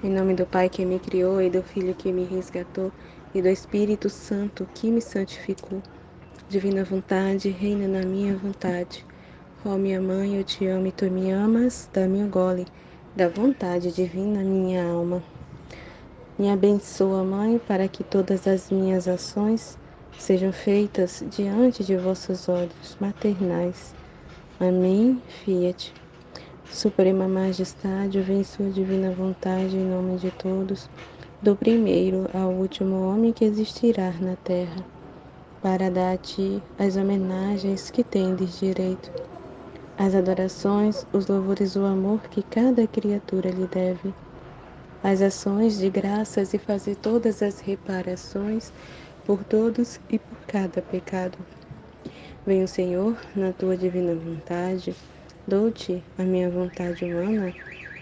Em nome do Pai que me criou, e do Filho que me resgatou, e do Espírito Santo que me santificou. Divina vontade, reina na minha vontade. Ó minha mãe, eu te amo e tu me amas, dá-me um gole da vontade divina minha alma. Me abençoa, Mãe, para que todas as minhas ações sejam feitas diante de vossos olhos maternais. Amém, Fiat. Suprema Majestade, vem sua divina vontade em nome de todos, do primeiro ao último homem que existirá na terra, para dar a ti as homenagens que tendes direito, as adorações, os louvores, o amor que cada criatura lhe deve, as ações de graças e fazer todas as reparações por todos e por cada pecado. Venho, Senhor, na tua divina vontade, dou-te a minha vontade humana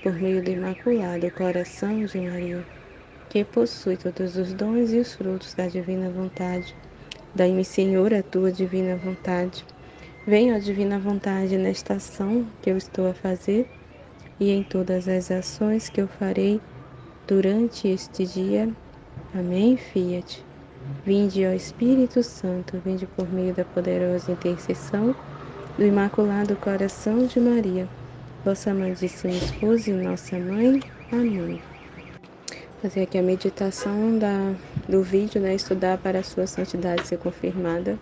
por meio do imaculado coração de Maria, que possui todos os dons e os frutos da divina vontade. Dai-me, Senhor, a tua divina vontade. Venha a divina vontade nesta ação que eu estou a fazer e em todas as ações que eu farei durante este dia. Amém, Fiat. Vinde, ó Espírito Santo, vinde por meio da poderosa intercessão do Imaculado Coração de Maria, vossa amadíssima esposa e nossa mãe. Amém. Fazer aqui a meditação do vídeo, né? Estudar para a sua santidade ser confirmada.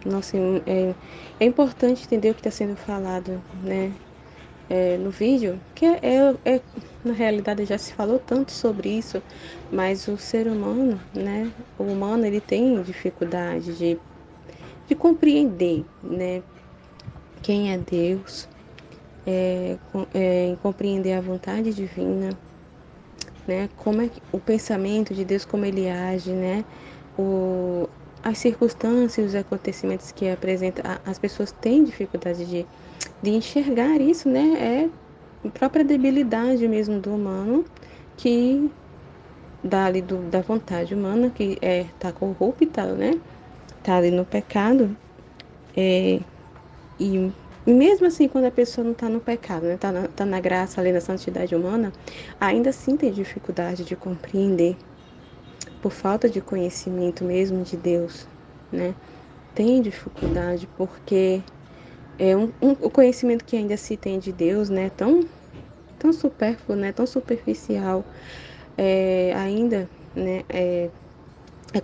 Nossa, é importante entender o que está sendo falado, né? No vídeo, que na realidade já se falou tanto sobre isso, mas o ser humano, né? O humano, ele tem dificuldade de compreender, né? Quem é Deus, em compreender a vontade divina, né? Como é o pensamento de Deus, como ele age, né? As circunstâncias, os acontecimentos que apresenta, as pessoas têm dificuldade de enxergar isso, né? É a própria debilidade mesmo do humano que dá ali da vontade humana que tá corrupta, né? Tá ali no pecado. E mesmo assim, quando a pessoa não está no pecado, né? Tá na graça, ali na santidade humana, ainda assim tem dificuldade de compreender, por falta de conhecimento mesmo de Deus, né? Tem dificuldade porque o conhecimento que ainda se tem de Deus, né? Tão supérfluo, né? Tão superficial, ainda, né?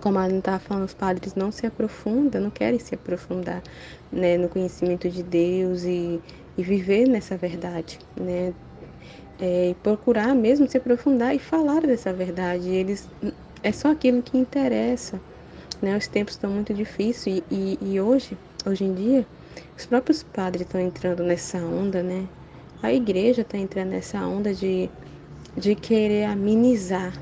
Como a Ana estava falando, os padres não se aprofundam, não querem se aprofundar, né, no conhecimento de Deus e viver nessa verdade, né? E procurar mesmo se aprofundar e falar dessa verdade. É só aquilo que interessa, né? Os tempos estão muito difíceis e hoje em dia, os próprios padres estão entrando nessa onda, né? A igreja está entrando nessa onda de querer amenizar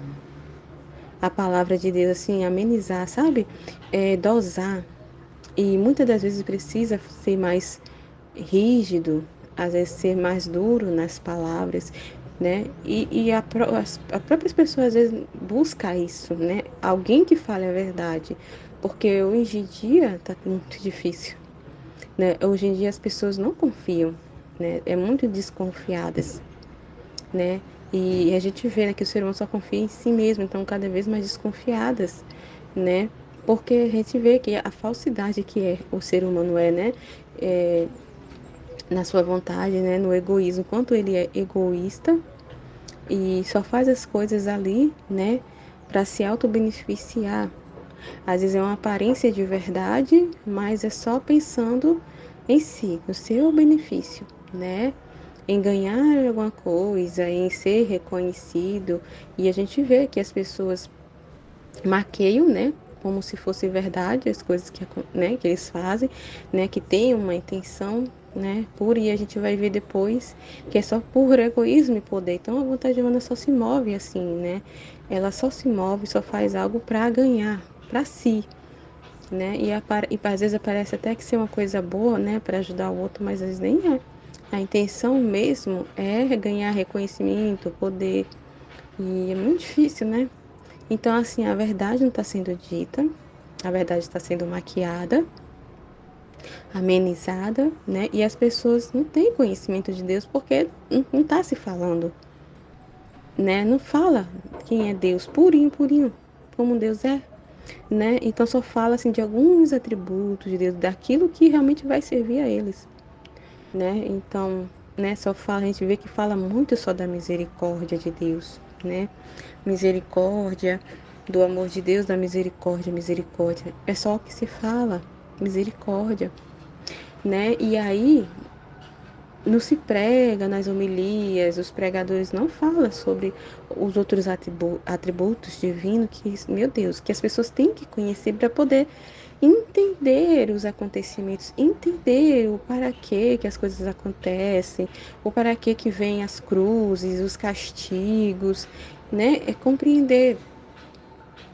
a palavra de Deus, assim, amenizar, sabe? Dosar. E muitas das vezes precisa ser mais rígido, às vezes ser mais duro nas palavras, né? As próprias pessoas às vezes buscam isso, né? Alguém que fale a verdade, porque hoje em dia tá muito difícil, né? Hoje em dia as pessoas não confiam, né? É muito desconfiadas, né? E a gente vê, né, que o ser humano só confia em si mesmo, então cada vez mais desconfiadas, né? Porque a gente vê que a falsidade que o ser humano né? Na sua vontade, né? No egoísmo, quanto ele é egoísta e só faz as coisas ali, né? Para se auto-beneficiar. Às vezes é uma aparência de verdade, mas é só pensando em si, no seu benefício, né? Em ganhar alguma coisa, em ser reconhecido. E a gente vê que as pessoas maqueiam, né? Como se fosse verdade as coisas né, que eles fazem, né? Que tem uma intenção, né? Pura, e a gente vai ver depois que é só por egoísmo e poder. Então a vontade humana só se move assim, né? Ela só se move, só faz algo para ganhar, para si, né? E às vezes parece até que ser uma coisa boa, né? Para ajudar o outro, mas às vezes nem é. A intenção mesmo é ganhar reconhecimento, poder. E é muito difícil, né? Então, assim, a verdade não está sendo dita, a verdade está sendo maquiada, amenizada, né? E as pessoas não têm conhecimento de Deus porque não está se falando, né? Não fala quem é Deus, purinho, purinho, como Deus é, né? Então só fala assim de alguns atributos de Deus, daquilo que realmente vai servir a eles, né? Então, né, só fala, a gente vê que fala muito só da misericórdia de Deus, né? Misericórdia, do amor de Deus, da misericórdia, misericórdia. É só o que se fala, misericórdia, né? E aí não se prega nas homilias, os pregadores não falam sobre os outros atributos divinos que, meu Deus, que as pessoas têm que conhecer para poder entender os acontecimentos, entender o para que as coisas acontecem, o para que vêm as cruzes, os castigos, né? É compreender,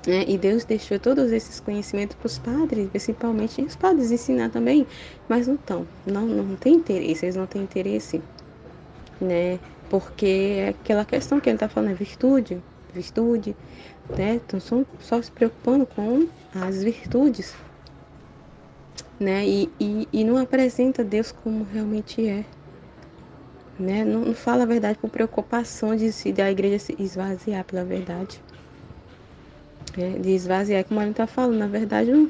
né? E Deus deixou todos esses conhecimentos para os padres, principalmente, e os padres ensinar também, mas não estão, não tem interesse, eles não têm interesse, né? Porque é aquela questão que ele está falando, é virtude, virtude, né? Então só se preocupando com as virtudes, né? E não apresenta Deus como realmente é, né? Não fala a verdade por preocupação de a igreja se esvaziar pela verdade, né? De esvaziar, como a gente está falando, na verdade,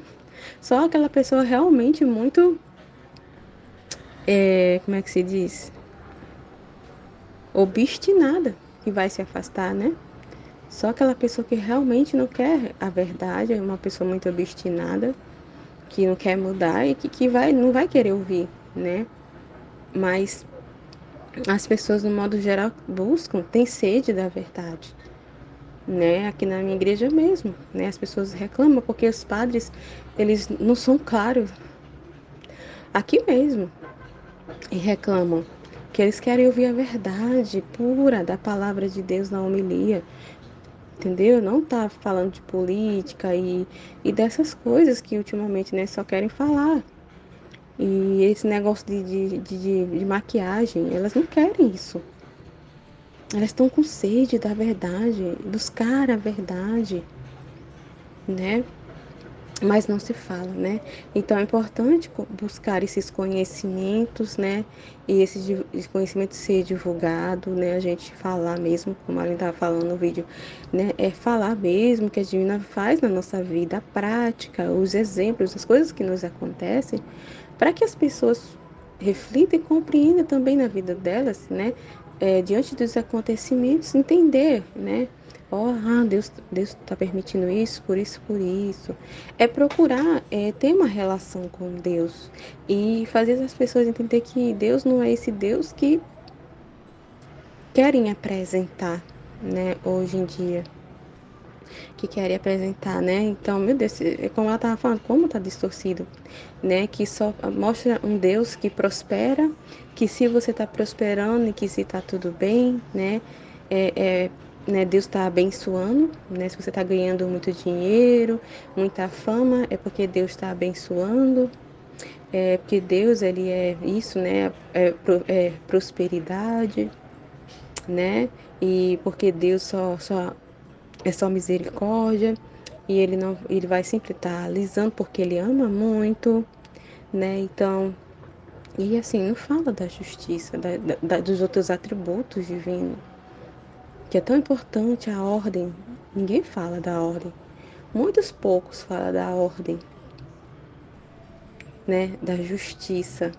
só aquela pessoa realmente muito, como é que se diz? Obstinada que vai se afastar, né? Só aquela pessoa que realmente não quer a verdade, é uma pessoa muito obstinada, que não quer mudar e que não vai querer ouvir, né? Mas as pessoas, no modo geral, buscam, têm sede da verdade, né? Aqui na minha igreja mesmo, né? As pessoas reclamam porque os padres, eles não são claros. Aqui mesmo, e reclamam que eles querem ouvir a verdade pura da palavra de Deus na homilia, entendeu? Não tá falando de política e dessas coisas que ultimamente, né, só querem falar. E esse negócio de maquiagem, elas não querem isso. Elas estão com sede da verdade, buscar a verdade, né? Mas não se fala, né? Então é importante buscar esses conhecimentos, né? E esse conhecimento ser divulgado, né? A gente falar mesmo, como a gente estava falando no vídeo, né? É falar mesmo que a Divina faz na nossa vida, a prática, os exemplos, as coisas que nos acontecem, para que as pessoas reflitam e compreendam também na vida delas, né? Diante dos acontecimentos, entender, né? Deus está permitindo isso, por isso, por isso. É procurar ter uma relação com Deus e fazer as pessoas entender que Deus não é esse Deus que querem apresentar, né, hoje em dia. Que querem apresentar, né? Então, meu Deus, como ela estava falando, como está distorcido, né? Que só mostra um Deus que prospera, que se você está prosperando e que se está tudo bem, né? Né, Deus está abençoando, né? Se você está ganhando muito dinheiro, muita fama, é porque Deus está abençoando, é porque Deus, ele é isso, né? É prosperidade, né? E porque Deus é só misericórdia e ele vai sempre estar alisando porque ele ama muito, né? Então, e assim, não fala da justiça, dos outros atributos divinos, que é tão importante a ordem. Ninguém fala da ordem. Muitos poucos falam da ordem, né? Da justiça,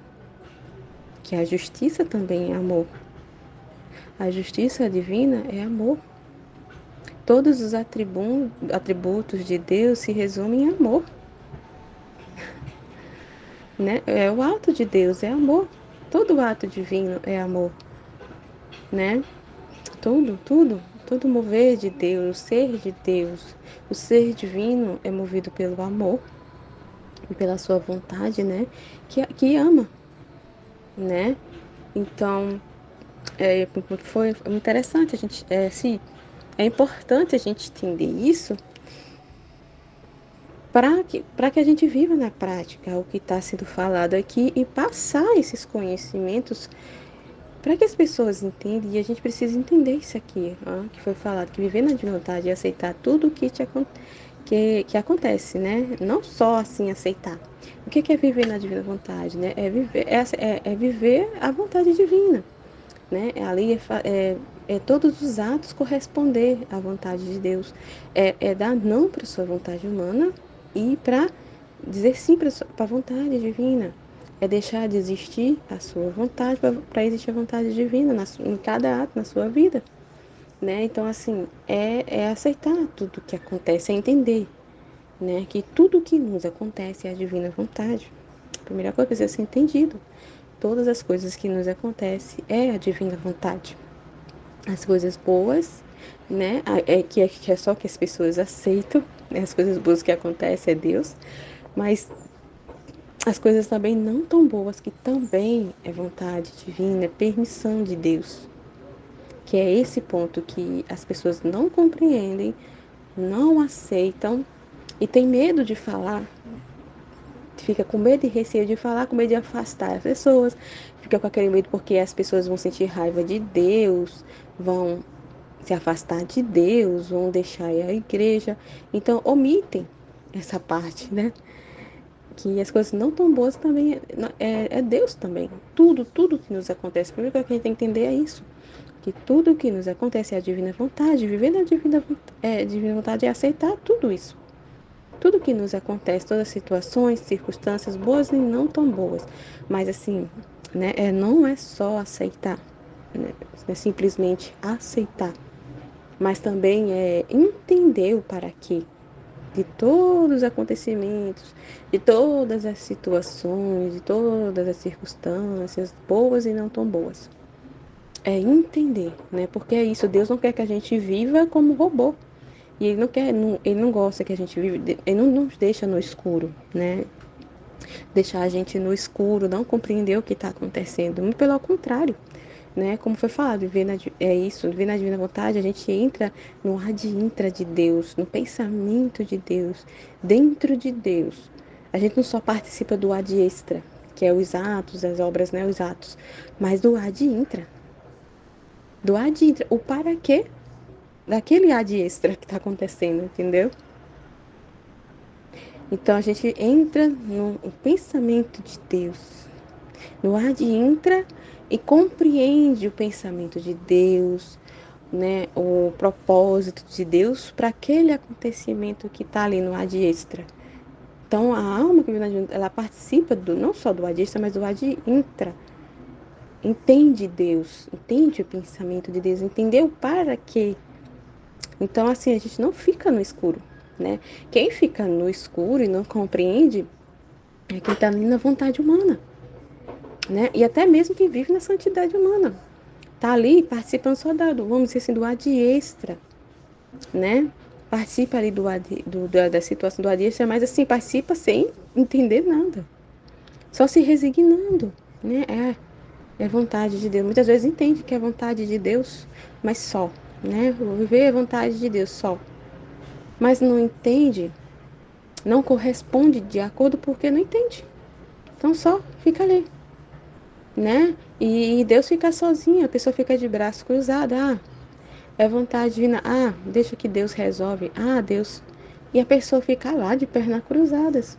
que a justiça também é amor. A justiça divina é amor. Todos os atributos de Deus se resumem em amor, né? É o ato de Deus, é amor. Todo ato divino é amor, né? Todo mover de Deus, o ser de Deus, o ser divino é movido pelo amor e pela sua vontade, né? Que ama, né? Então, foi interessante a gente, é importante a gente entender isso para que a gente viva na prática o que está sendo falado aqui e passar esses conhecimentos para que as pessoas entendam. E a gente precisa entender isso aqui, que foi falado, que viver na divina vontade é aceitar tudo o que acontece, né? Não só assim aceitar. O que é viver na divina vontade, né? É viver a vontade divina, né? Ali é todos os atos corresponder à vontade de Deus. É dar não para a sua vontade humana e para dizer sim para a vontade divina. É deixar de existir a sua vontade para existir a vontade divina em cada ato na sua vida, né? Então, assim, é aceitar tudo que acontece, é entender, né? Que tudo que nos acontece é a divina vontade. A primeira coisa precisa ser entendido. Todas as coisas que nos acontecem é a divina vontade. As coisas boas, né? Que é só que as pessoas aceitam, né? As coisas boas que acontecem é Deus, mas as coisas também não tão boas, que também é vontade divina, é permissão de Deus. Que é esse ponto que as pessoas não compreendem, não aceitam e tem medo de falar, fica com medo e receio de falar, com medo de afastar as pessoas, fica com aquele medo porque as pessoas vão sentir raiva de Deus, vão se afastar de Deus, vão deixar ir à igreja. Então, omitem essa parte, né? Que as coisas não tão boas também é Deus também. Tudo que nos acontece. A primeira coisa que a gente tem que entender é isso. Que tudo que nos acontece é a divina vontade. Viver na divina vontade é aceitar tudo isso. Tudo que nos acontece, todas as situações, circunstâncias, boas e não tão boas. Mas assim, né, não é só aceitar, né, é simplesmente aceitar. Mas também é entender o para quê de todos os acontecimentos, de todas as situações, de todas as circunstâncias, boas e não tão boas. É entender, né? Porque é isso, Deus não quer que a gente viva como robô. E ele não gosta que a gente vive, ele não nos deixa no escuro, né? Deixar a gente no escuro, não compreender o que está acontecendo. Muito pelo contrário, né? Como foi falado, viver na divina vontade, a gente entra no ad intra de Deus, no pensamento de Deus, dentro de Deus. A gente não só participa do ad extra, que é os atos, as obras, né? Os atos, mas do ad intra. Do ad intra, o para quê daquele ad extra que está acontecendo, entendeu? Então a gente entra no pensamento de Deus, no ad intra e compreende o pensamento de Deus, né, o propósito de Deus para aquele acontecimento que está ali no ad extra. Então a alma que vive na divina, ela participa não só do ad extra, mas do ad intra. Entende Deus, entende o pensamento de Deus, entendeu para quê. Então assim, a gente não fica no escuro, né? Quem fica no escuro e não compreende é quem está ali na vontade humana, né? E até mesmo quem vive na santidade humana. Está ali participando só vamos dizer assim, do ad extra, né? Participa ali da situação do ad extra, mas assim, participa sem entender nada. Só se resignando, né? É vontade de Deus. Muitas vezes entende que é vontade de Deus, mas só, né? Vou viver a vontade de Deus só. Mas não entende, não corresponde de acordo porque não entende. Então só fica ali, né? E Deus fica sozinho, a pessoa fica de braço cruzado. Ah, é vontade divina. Ah, deixa que Deus resolve. Ah, Deus. E a pessoa fica lá de pernas cruzadas.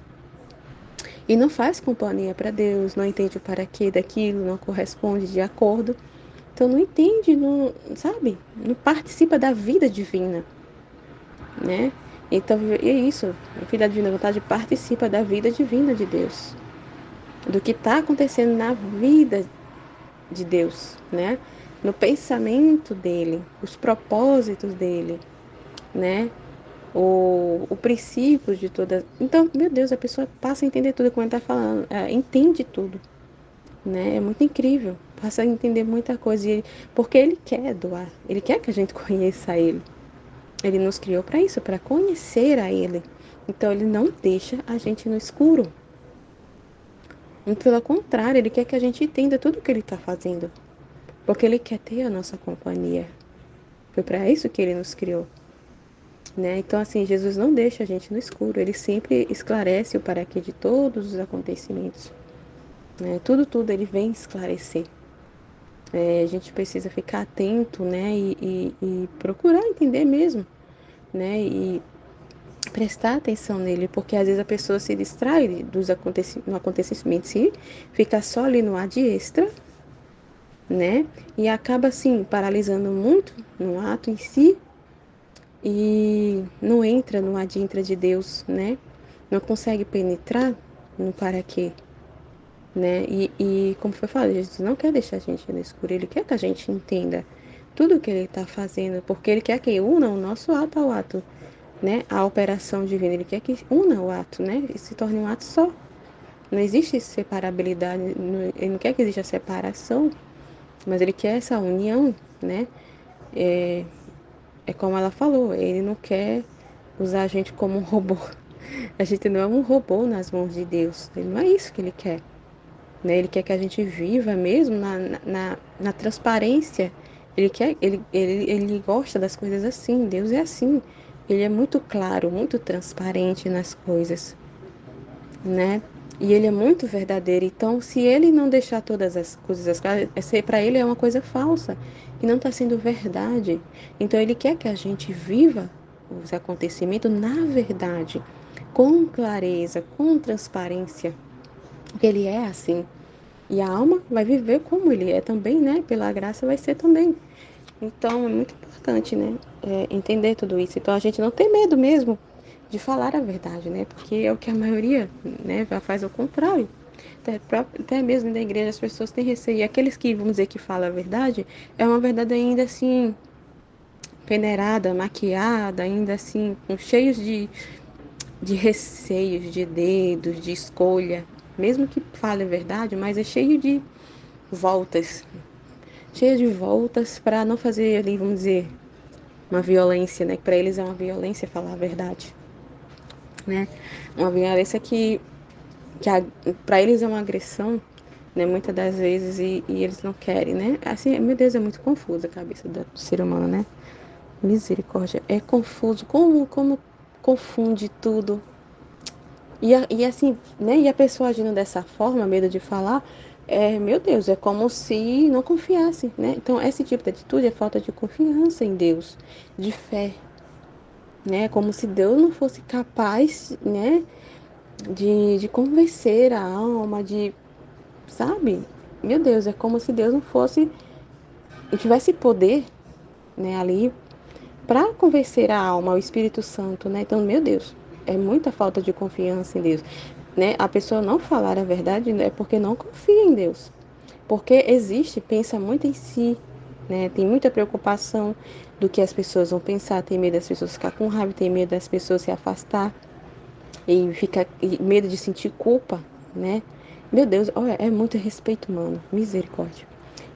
E não faz companhia para Deus, não entende o para quê daquilo, não corresponde de acordo. Então não entende, não, sabe? Não participa da vida divina, né? Então é isso, a filha da divina vontade participa da vida divina de Deus, do que está acontecendo na vida de Deus, né? No pensamento dele, os propósitos dele, né? O princípio de toda. Então, meu Deus, a pessoa passa a entender tudo quando está falando, entende tudo, né? É muito incrível, passa a entender muita coisa, porque ele quer doar, ele quer que a gente conheça ele. Ele nos criou para isso, para conhecer a ele. Então, ele não deixa a gente no escuro. E, pelo contrário, ele quer que a gente entenda tudo o que ele está fazendo, porque ele quer ter a nossa companhia. Foi para isso que ele nos criou. Né? Então, assim, Jesus não deixa a gente no escuro, ele sempre esclarece o paraquê de todos os acontecimentos. Né? Tudo ele vem esclarecer. A gente precisa ficar atento, né? E procurar entender mesmo, né? E prestar atenção nele, porque às vezes a pessoa se distrai no acontecimento, se fica só ali no ad extra, né? E acaba, assim, paralisando muito no ato em si e não entra no adintra de Deus, né? Não consegue penetrar no para quê, né? E como foi falado, Jesus não quer deixar a gente no escuro, Ele quer que a gente entenda tudo o que Ele está fazendo, porque Ele quer que una o nosso ato ao ato, né? A operação divina, Ele quer que una o ato, né? E se torne um ato só. Não existe separabilidade, Ele não quer que exista separação, mas Ele quer essa união, né? É, é como ela falou, Ele não quer usar a gente como um robô. A gente não é um robô nas mãos de Deus. Ele não é isso que Ele quer. Né? Ele quer que a gente viva mesmo na transparência. Ele gosta das coisas assim. Deus é assim. Ele é muito claro, muito transparente nas coisas, né? E ele é muito verdadeiro. Então, se ele não deixar todas as coisas claras, para ele é uma coisa falsa e não está sendo verdade. Então, ele quer que a gente viva os acontecimentos na verdade, com clareza, com transparência. Porque ele é assim. E a alma vai viver como ele é também, né? Pela graça vai ser também. Então é muito importante, né? Entender tudo isso. Então a gente não tem medo mesmo de falar a verdade, né? Porque é o que a maioria, né, faz ao contrário. Até mesmo na igreja as pessoas têm receio. E aqueles que, vamos dizer, que falam a verdade, é uma verdade ainda assim, peneirada, maquiada, ainda assim, cheios de receios, de dedos, de escolha. Mesmo que fale a verdade, mas é cheio de voltas, cheia de voltas para não fazer ali, vamos dizer, uma violência, né? Que para eles é uma violência falar a verdade, né? Uma violência que para eles é uma agressão, né? Muitas das vezes e eles não querem, né? Assim, meu Deus, é muito confusa a cabeça do ser humano, né? Misericórdia, é confuso, como confunde tudo. E assim, né? E a pessoa agindo dessa forma, medo de falar, meu Deus, é como se não confiasse, né? Então, esse tipo de atitude é falta de confiança em Deus, de fé, né? Como se Deus não fosse capaz, né? De convencer a alma, sabe? Meu Deus, é como se Deus não fosse, e tivesse poder, né? Ali para convencer a alma, o Espírito Santo, né? Então, meu Deus, é muita falta de confiança em Deus, né? A pessoa não falar a verdade é porque não confia em Deus, porque pensa muito em si, né? Tem muita preocupação do que as pessoas vão pensar, tem medo das pessoas ficar com raiva, tem medo das pessoas se afastar e medo de sentir culpa, né? Meu Deus, olha, é muito respeito humano, misericórdia.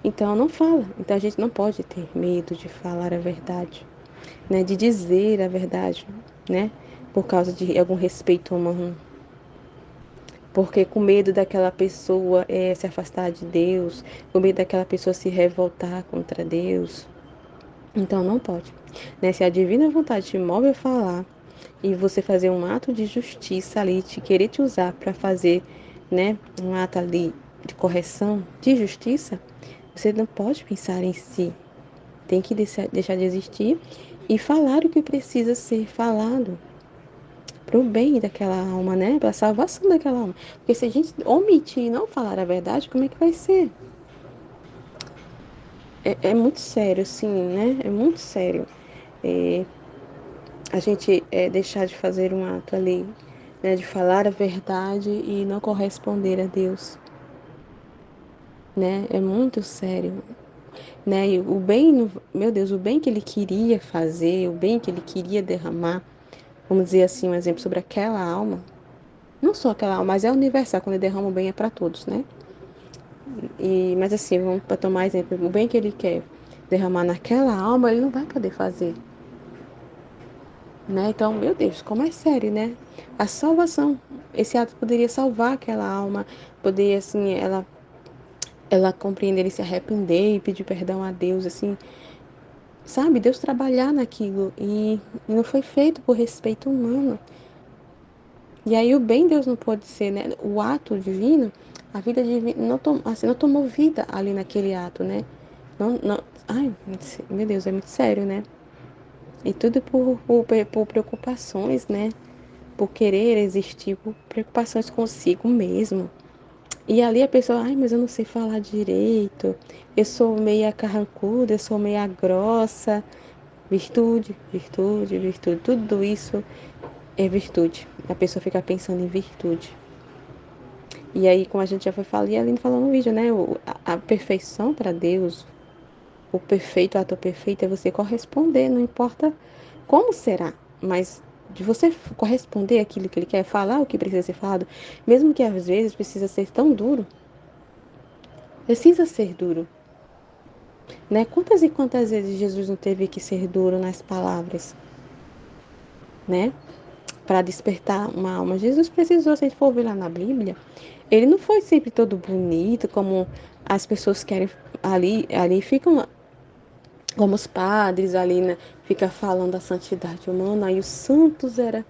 Então não fala. Então a gente não pode ter medo de falar a verdade, né, de dizer a verdade, né, por causa de algum respeito humano, porque com medo daquela pessoa se afastar de Deus, com medo daquela pessoa se revoltar contra Deus, então não pode, né? Se a divina vontade te move a falar e você fazer um ato de justiça ali, te querer te usar para fazer, né, um ato ali de correção, de justiça, você não pode pensar em si, tem que deixar de existir e falar o que precisa ser falado para o bem daquela alma, né? Para a salvação daquela alma. Porque se a gente omitir e não falar a verdade, como é que vai ser? É muito sério, sim, né? É muito sério. É, a gente deixar de fazer um ato ali, né? De falar a verdade e não corresponder a Deus, né? É muito sério. Né? E o bem, meu Deus, o bem que ele queria fazer, o bem que ele queria derramar, vamos dizer assim, um exemplo sobre aquela alma, não só aquela alma, mas é universal, quando ele derrama o bem é para todos, né? Mas assim, vamos para tomar exemplo, o bem que ele quer derramar naquela alma, ele não vai poder fazer, né? Então, meu Deus, como é sério, né? A salvação, esse ato poderia salvar aquela alma, poderia assim, ela compreender e se arrepender e pedir perdão a Deus, assim, sabe? Deus trabalhar naquilo e não foi feito por respeito humano. E aí o bem Deus não pode ser, né? O ato divino, a vida divina não tomou vida ali naquele ato, né? Não, ai, meu Deus, é muito sério, né? E tudo por preocupações, né? Por querer existir, por preocupações consigo mesmo. E ali a pessoa, ai, mas eu não sei falar direito, eu sou meia carrancuda, eu sou meia grossa. Virtude, virtude, virtude, tudo isso é virtude. A pessoa fica pensando em virtude. E aí, como a gente já foi falar, e a Aline falou no vídeo, né? A perfeição para Deus, o perfeito, o ato perfeito é você corresponder, não importa como será, mas de você corresponder àquilo que ele quer falar, o que precisa ser falado, mesmo que às vezes precisa ser tão duro, precisa ser duro, né? Quantas e quantas vezes Jesus não teve que ser duro nas palavras, né? Para despertar uma alma. Jesus precisou, se a gente for ver lá na Bíblia, ele não foi sempre todo bonito, como as pessoas querem ali ficam como os padres ali, né, fica falando da santidade humana, aí os santos era,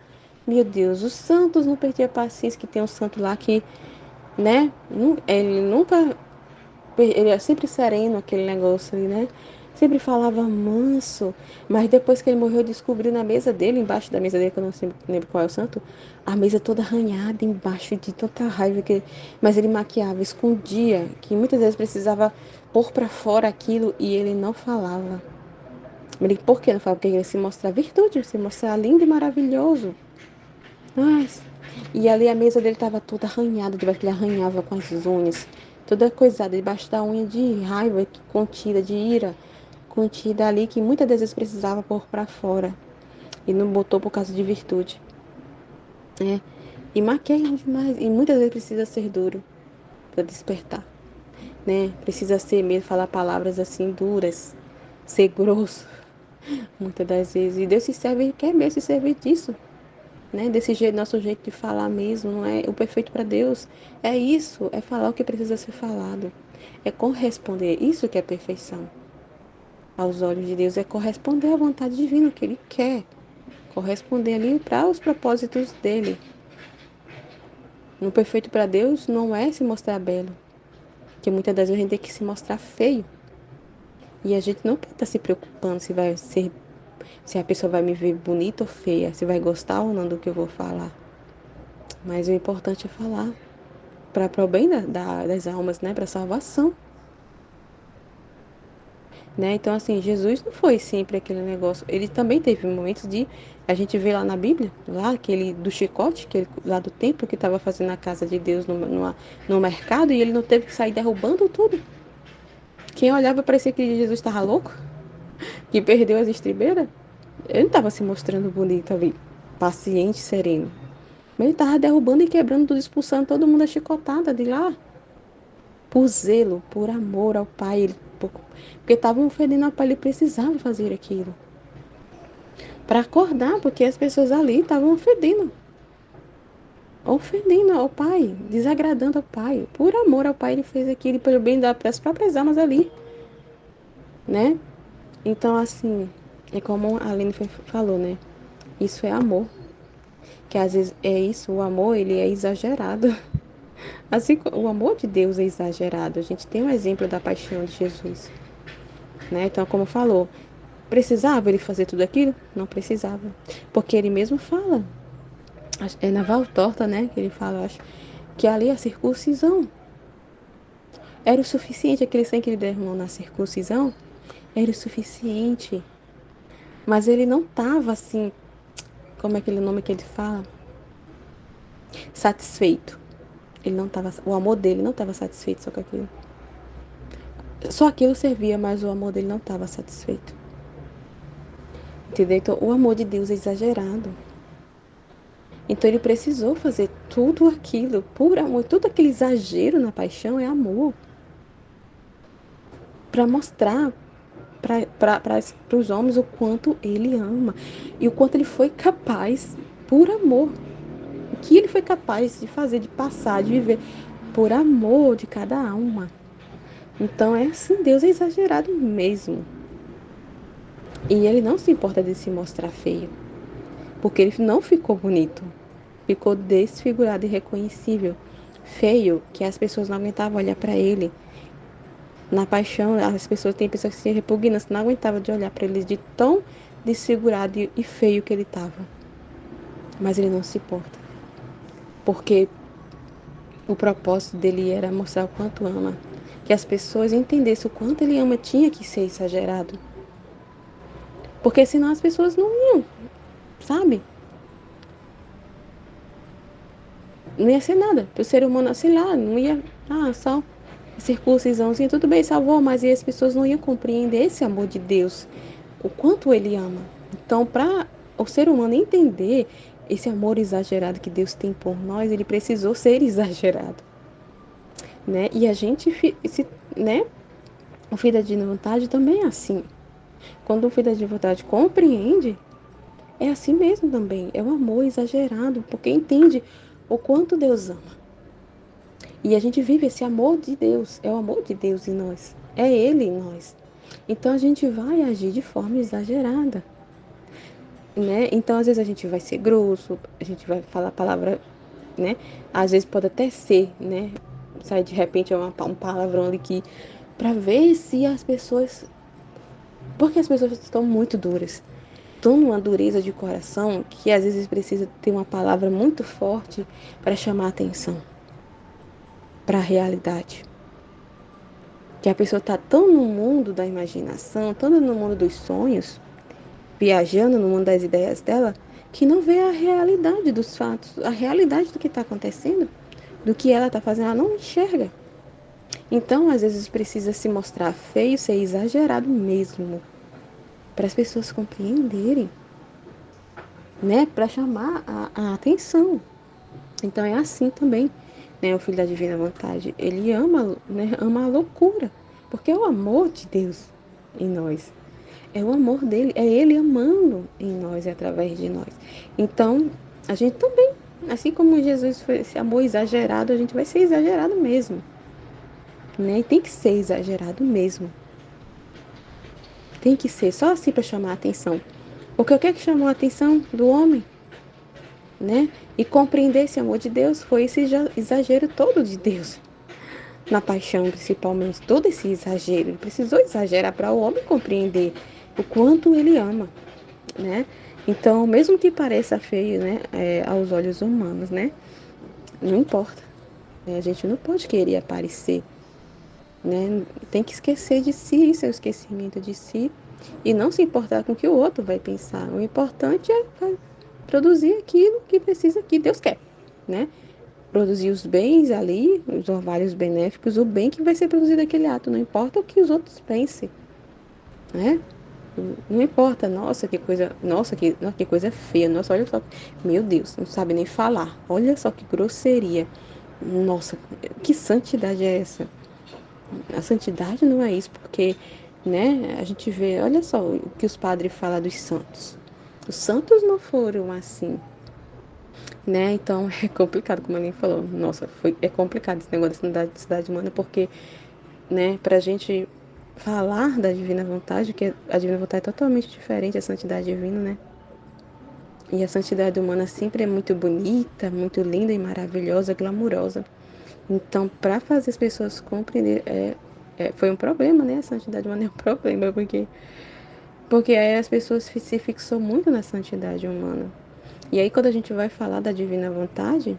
meu Deus, os santos não perdiam a paciência, que tem um santo lá que, né, ele nunca, ele é sempre sereno, aquele negócio ali, né, sempre falava manso, mas depois que ele morreu, descobriu na mesa dele, embaixo da mesa dele, que eu não sei, lembro qual é o santo, a mesa toda arranhada embaixo de tanta raiva que, mas ele maquiava, escondia, que muitas vezes precisava pôr para fora aquilo e ele não falava. Por que não fala? Porque ele se mostrar virtude, se mostrar lindo e maravilhoso. Mas, e ali a mesa dele estava toda arranhada, debaixo que ele arranhava com as unhas, toda coisada, debaixo da unha de raiva contida, de ira contida ali, que muitas das vezes precisava pôr para fora. E não botou por causa de virtude. Né? E maquia demais. E muitas vezes precisa ser duro para despertar. Né? Precisa ser mesmo, falar palavras assim duras, ser grosso, muitas das vezes. E Deus se serve, quer mesmo se servir disso. Né? Desse jeito, nosso jeito de falar mesmo, não é o perfeito para Deus. É isso, é falar o que precisa ser falado. É corresponder, isso que é perfeição. Aos olhos de Deus é corresponder à vontade divina que Ele quer. Corresponder ali para os propósitos dele. No perfeito para Deus não é se mostrar belo, porque muitas das vezes a gente tem que se mostrar feio. E a gente não pode estar se preocupando se a pessoa vai me ver bonita ou feia, se vai gostar ou não do que eu vou falar. Mas o importante é falar para o bem das almas, né? Para a salvação. Né? Então, assim, Jesus não foi sempre aquele negócio. Ele também teve momentos de. A gente vê lá na Bíblia, lá aquele do chicote, lá do templo que estava fazendo a casa de Deus no mercado, e ele não teve que sair derrubando tudo. Quem olhava parecia que Jesus estava louco, que perdeu as estribeiras. Ele não estava se mostrando bonito ali, paciente, sereno. Mas ele estava derrubando e quebrando tudo, expulsando todo mundo a chicotada de lá. Por zelo, por amor ao Pai. Porque estavam ofendendo ao Pai, ele precisava fazer aquilo. Para acordar, porque as pessoas ali estavam ofendendo ao Pai, desagradando ao Pai. Por amor ao Pai, ele fez aquilo pelo bem das próprias almas ali, né? Então, assim, é como a Aline falou, né? Isso é amor. Que às vezes é isso, o amor, ele é exagerado. Assim, o amor de Deus é exagerado. A gente tem um exemplo da paixão de Jesus, né? Então, como falou, precisava ele fazer tudo aquilo? Não precisava. Porque ele mesmo fala, é na Valtorta, né, que ele fala, acho, que ali a circuncisão era o suficiente, aquele sangue que ele derramou na circuncisão era o suficiente. Mas ele não estava assim, como é aquele nome que ele fala? Satisfeito. Ele não estava, o amor dele não estava satisfeito só com aquilo. Só aquilo servia, mas o amor dele não estava satisfeito. Entendeu? Então, o amor de Deus é exagerado. Então ele precisou fazer tudo aquilo por amor, todo aquele exagero na paixão é amor. Para mostrar para os homens o quanto ele ama e o quanto ele foi capaz, por amor, o que ele foi capaz de fazer, de passar, de viver, por amor de cada alma. Então é assim, Deus é exagerado mesmo. E ele não se importa de se mostrar feio, porque ele não ficou bonito, ficou desfigurado e irreconhecível, feio, que as pessoas não aguentavam olhar para ele. Na paixão, tem pessoas que se repugnam, não aguentavam de olhar para ele de tão desfigurado e feio que ele estava. Mas ele não se importa. Porque O propósito dele era mostrar o quanto ama. Que as pessoas entendessem o quanto ele ama, tinha que ser exagerado. Porque senão as pessoas não iam, sabe? Não ia ser nada. Para o ser humano, sei lá, não ia. Só circuncisãozinha, tudo bem, salvou, mas e as pessoas não iam compreender esse amor de Deus, o quanto ele ama. Então, para o ser humano entender esse amor exagerado que Deus tem por nós, ele precisou ser exagerado, né? E a gente, né? O filho da divina vontade também é assim. Quando o filho da divina vontade compreende, é assim mesmo também. É um amor exagerado, porque entende o quanto Deus ama. E a gente vive esse amor de Deus, é o amor de Deus em nós, é Ele em nós. Então a gente vai agir de forma exagerada, né? Então às vezes a gente vai ser grosso, a gente vai falar palavra, né? Às vezes pode até ser, né? Sai de repente um palavrão ali que para ver se as pessoas, porque as pessoas estão muito duras, estão numa dureza de coração que às vezes precisa ter uma palavra muito forte para chamar a atenção para a realidade. Que a pessoa está tão no mundo da imaginação, tão no mundo dos sonhos, viajando no mundo das ideias dela, que não vê a realidade dos fatos, a realidade do que está acontecendo, do que ela está fazendo, ela não enxerga. Então, às vezes, precisa se mostrar feio, ser exagerado mesmo, para as pessoas compreenderem, né? Para chamar a atenção. Então, é assim também, né? O Filho da Divina Vontade, ele ama, né? Ama a loucura, porque é o amor de Deus em nós. É o amor dele, é ele amando em nós e através de nós. Então, a gente também, assim como Jesus foi esse amor exagerado, a gente vai ser exagerado mesmo, né? E tem que ser exagerado mesmo. Tem que ser só assim para chamar a atenção. Porque o que é que chamou a atenção do homem, né? E compreender esse amor de Deus foi esse exagero todo de Deus. Na paixão, principalmente, todo esse exagero. Ele precisou exagerar para o homem compreender o quanto ele ama, né? Então, mesmo que pareça feio, né, aos olhos humanos, né? Não importa. A gente não pode querer aparecer, né? Tem que esquecer de si, seu esquecimento de si, e não se importar com o que o outro vai pensar. O importante é produzir aquilo que precisa, que Deus quer, né? Produzir os bens ali, os orvalhos benéficos, o bem que vai ser produzido naquele ato, não importa o que os outros pensem, né? Não importa, nossa, que coisa feia, nossa, olha só, meu Deus, não sabe nem falar, olha só que grosseria, nossa, que santidade é essa? A santidade não é isso, porque, né, a gente vê, olha só o que os padres falam dos santos. Os santos não foram assim, né? Então é complicado, como a mim falou. Nossa, é complicado esse negócio da cidade humana, porque, né, pra gente falar da divina vontade, que a divina vontade é totalmente diferente da santidade divina, né? E a santidade humana sempre é muito bonita, muito linda e maravilhosa, glamurosa. Então, para fazer as pessoas compreender, foi um problema, né? A santidade humana é um problema, porque aí as pessoas se fixam muito na santidade humana. E aí, quando a gente vai falar da divina vontade,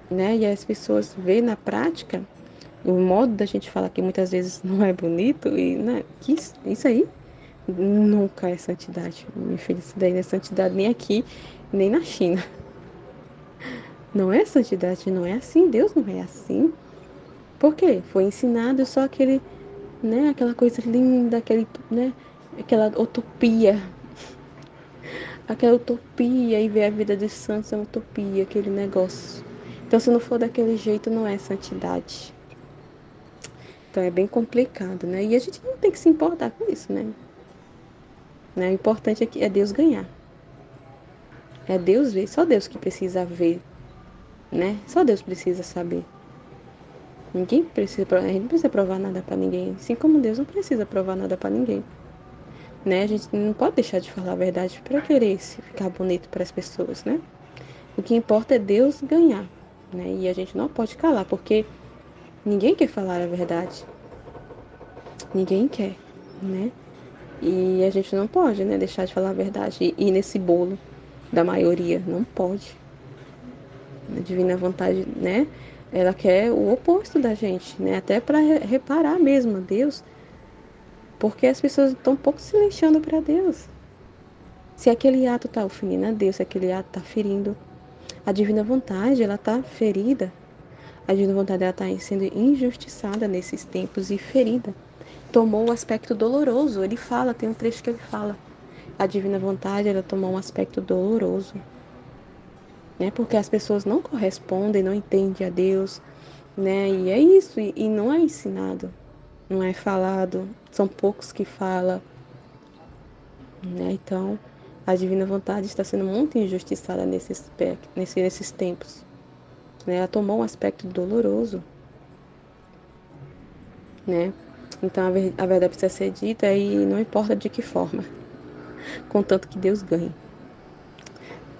né? E as pessoas veem na prática o modo da gente falar que muitas vezes não é bonito e, né? Que isso aí nunca é santidade. Minha filha, isso daí não é santidade nem aqui, nem na China. Não é santidade, não é assim. Deus não é assim. Por quê? Foi ensinado só aquele, né? Aquela coisa linda, né? Aquela utopia. Aquela utopia e ver a vida dos santos é uma utopia, aquele negócio. Então, se não for daquele jeito, não é santidade. Então, é bem complicado, né? E a gente não tem que se importar com isso, né? O importante é Deus ganhar. É Deus ver, só Deus que precisa ver, né? Só Deus precisa saber. Ninguém precisa, a gente não precisa provar nada para ninguém, assim como Deus não precisa provar nada para ninguém, né? A gente não pode deixar de falar a verdade para querer ficar bonito para as pessoas, né? O que importa é Deus ganhar, né? E a gente não pode calar, porque ninguém quer falar a verdade. Ninguém quer, né? E a gente não pode, né, deixar de falar a verdade e ir nesse bolo da maioria, não pode. A divina vontade, né? Ela quer o oposto da gente, né? Até para reparar mesmo a Deus, porque as pessoas estão um pouco se lixando para Deus. Se aquele ato está ofendendo a Deus, se aquele ato está ferindo, a divina vontade, ela está ferida. A divina vontade, ela está sendo injustiçada nesses tempos e ferida. Tomou o aspecto doloroso. Ele fala, tem um trecho que ele fala. A divina vontade, ela tomou um aspecto doloroso, né? Porque as pessoas não correspondem, não entendem a Deus, né? E é isso, e não é ensinado, não é falado, são poucos que falam, né? Então, a divina vontade está sendo muito injustiçada nesses tempos, né? Ela tomou um aspecto doloroso, né? Então, a verdade precisa ser dita e não importa de que forma, contanto que Deus ganhe.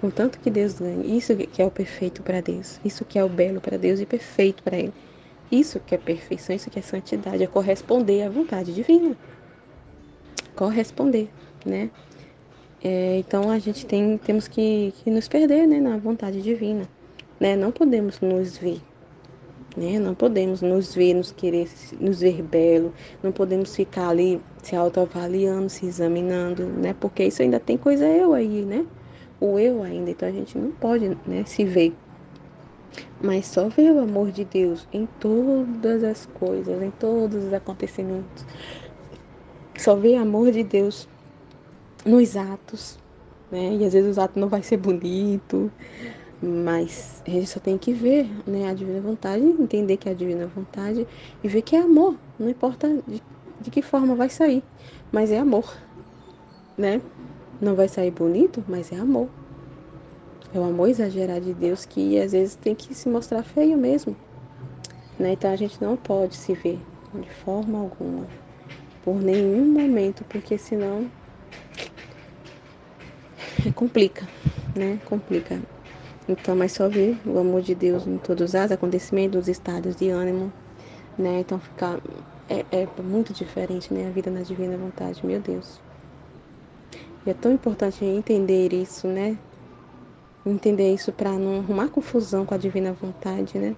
Contanto que Deus ganhe. Isso que é o perfeito para Deus. Isso que é o belo para Deus e perfeito para Ele. Isso que é perfeição, isso que é santidade, é corresponder à vontade divina. Corresponder, né? Então a gente temos que nos perder, né, na vontade divina, né? Não podemos nos ver, né? Não podemos nos ver, nos ver belo, não podemos ficar ali se autoavaliando, se examinando, né? Porque isso ainda tem coisa eu aí, né? O eu ainda, então a gente não pode, né, se ver. Mas só ver o amor de Deus em todas as coisas, em todos os acontecimentos. Só ver o amor de Deus nos atos, né? E às vezes os atos não vai ser bonito, mas a gente só tem que ver, né, a divina vontade, entender que é a divina vontade e ver que é amor. Não importa de que forma vai sair, mas é amor, né? Não vai sair bonito, mas é amor. É o amor exagerado de Deus que às vezes tem que se mostrar feio mesmo, né? Então a gente não pode se ver de forma alguma, por nenhum momento, porque senão complica, né? Complica. Então, mas só ver o amor de Deus em todos os acontecimentos, os estados de ânimo, né? Então é muito diferente, né? A vida na divina vontade, meu Deus. E é tão importante entender isso, né? Entender isso para não arrumar confusão com a divina vontade, né?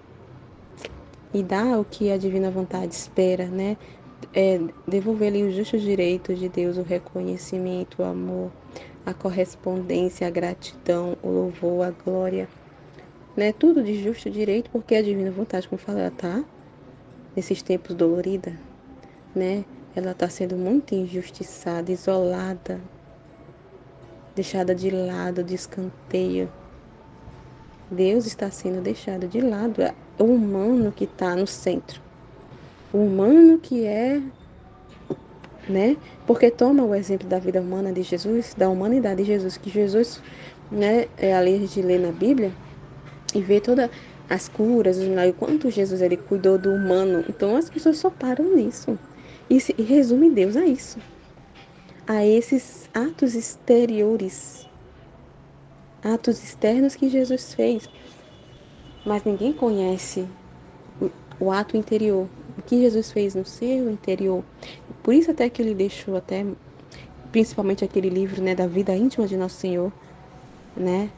E dar o que a divina vontade espera, né? Devolver-lhe o justo direito de Deus, o reconhecimento, o amor, a correspondência, a gratidão, o louvor, a glória, né? Tudo de justo direito, porque a divina vontade, como fala, ela tá nesses tempos dolorida, né? Ela está sendo muito injustiçada, isolada, deixada de lado, de escanteio. Deus está sendo deixado de lado. É o humano que está no centro. O humano que é, né? Porque toma o exemplo da vida humana de Jesus, da humanidade de Jesus, que Jesus, né? Ali a gente lê na Bíblia e vê todas as curas, o quanto Jesus ele cuidou do humano. Então as pessoas só param nisso. E resume Deus a isso. A esses atos exteriores, atos externos que Jesus fez. Mas ninguém conhece o ato interior, o que Jesus fez no seu interior. Por isso até que ele deixou até, principalmente aquele livro, né, da vida íntima de Nosso Senhor, né?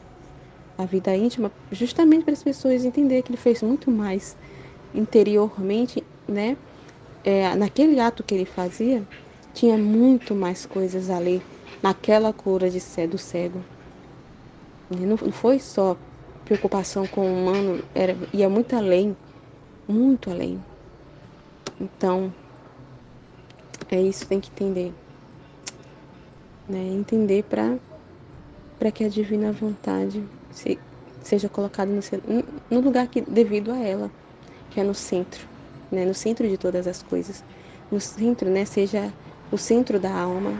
A vida íntima, justamente para as pessoas entenderem que ele fez muito mais interiormente, né? Naquele ato que ele fazia, tinha muito mais coisas ali, naquela cura do cego. Não foi só preocupação com o humano, ia muito além, muito além. Então, é isso que tem que entender, né? Entender para que a divina vontade seja colocada no lugar devido a ela, que é no centro, né? No centro de todas as coisas. No centro, né? Seja o centro da alma,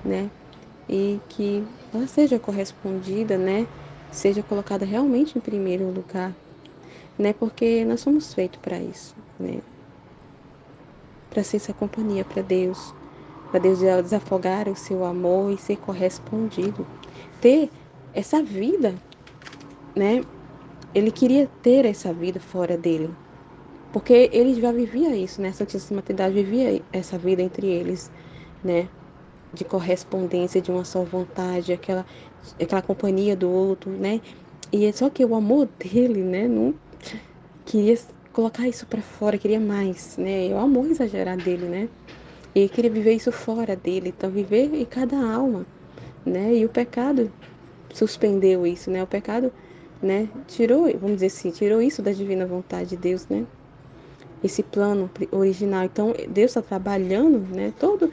né? E que ela seja correspondida, né? Seja colocada realmente em primeiro lugar, né? Porque nós somos feitos para isso, né? Para ser essa companhia para Deus desafogar o seu amor e ser correspondido, ter essa vida, né? Ele queria ter essa vida fora dele, porque ele já vivia isso, né? A Santíssima Trindade vivia essa vida entre eles, né? De correspondência, de uma só vontade, aquela companhia do outro, né? E é só que o amor dele, né, não queria colocar isso para fora, queria mais, né? É o amor exagerado dele, né? E queria viver isso fora dele, então viver em cada alma, né? E o pecado suspendeu isso, né? O pecado, né, tirou, vamos dizer assim, tirou isso da divina vontade de Deus, né? Esse plano original. Então, Deus está trabalhando, né? Todo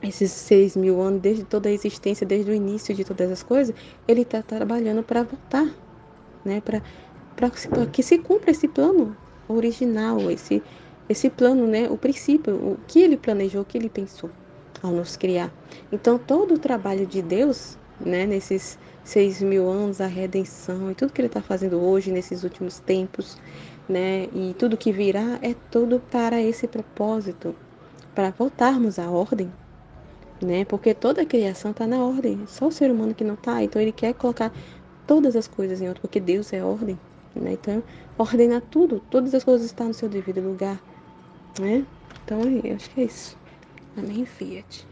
esses 6.000 anos, desde toda a existência, desde o início de todas as coisas, Ele está trabalhando para voltar, né? Para que se cumpra esse plano original, esse plano, né? O princípio, o que Ele planejou, o que Ele pensou ao nos criar. Então, todo o trabalho de Deus, né? Nesses 6.000 anos, a redenção e tudo que Ele está fazendo hoje, nesses últimos tempos, né? E tudo que virá é tudo para esse propósito, para voltarmos à ordem, né? Porque toda a criação está na ordem, só o ser humano que não está. Então ele quer colocar todas as coisas em ordem, porque Deus é ordem, né? Então ordena tudo, todas as coisas estão no seu devido lugar, né? Então eu acho que é isso. Amém, Fiat.